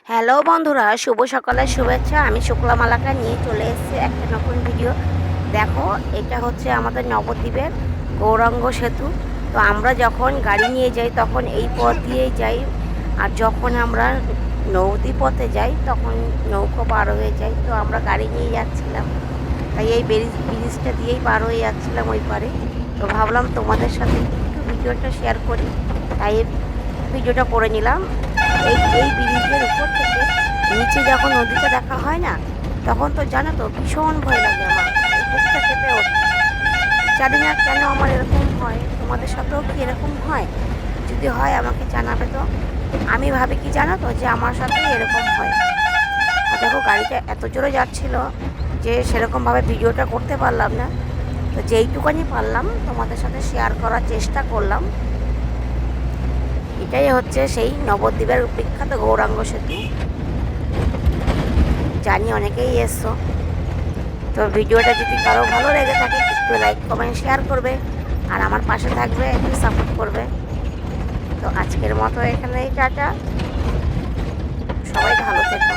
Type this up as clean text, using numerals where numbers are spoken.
Hello বন্ধুরা, শুভ সকালের শুভেচ্ছা। আমি শুক্লা মালাকা নিয়ে চলে এসেছি একটা নতুন ভিডিও। দেখো, এটা হচ্ছে আমাদের নবদ্বীপের গৌরাঙ্গ সেতু। তো আমরা যখন গাড়ি নিয়ে যাই তখন এই পথ দিয়েই যাই, আর যখন আমরা নদীপথে যাই তখন নৌকো পার হয়ে যাই। তো আমরা গাড়ি নিয়ে যাচ্ছিলাম, তাই এই ব্রিজটা দিয়েই পার হয়ে যাচ্ছিলাম ওই পারে। তো ভাবলাম তোমাদের সাথে একটু ভিডিওটা শেয়ার করি, তাই ভিডিওটা করে নিলাম। এই এই ব্রিজের উপর থেকে নিচে যখন নদীটা দেখা হয় না, তখন তো জানো তো ভীষণ ভয় লাগে আমার, বুকটা কেঁপে ওঠে। জানি না কেন আমার এরকম হয়, তোমাদের সাথেও কি এরকম হয়? যদি হয় আমাকে জানাবে তো। আমি ভাবি কি জানো তো, যে আমার সাথেই এরকম হয়। আর দেখো, গাড়িটা এত জোরে যাচ্ছিল যে সেরকমভাবে ভিডিওটা করতে পারলাম না। তো যেইটুকানি পারলাম তোমাদের সাথে শেয়ার করার চেষ্টা করলাম। এটাই হচ্ছে সেই নবদ্বীপের বিখ্যাত গৌরাঙ্গ সেতু। জানি অনেকেই এসছো। তো ভিডিওটা যদি কারো ভালো লেগে থাকে একটু লাইক কমেন্ট শেয়ার করবে, আর আমার পাশে থাকবে, একটু সাপোর্ট করবে। তো আজকের মতো এখানেই টাটা, সবাই ভালো থেকো।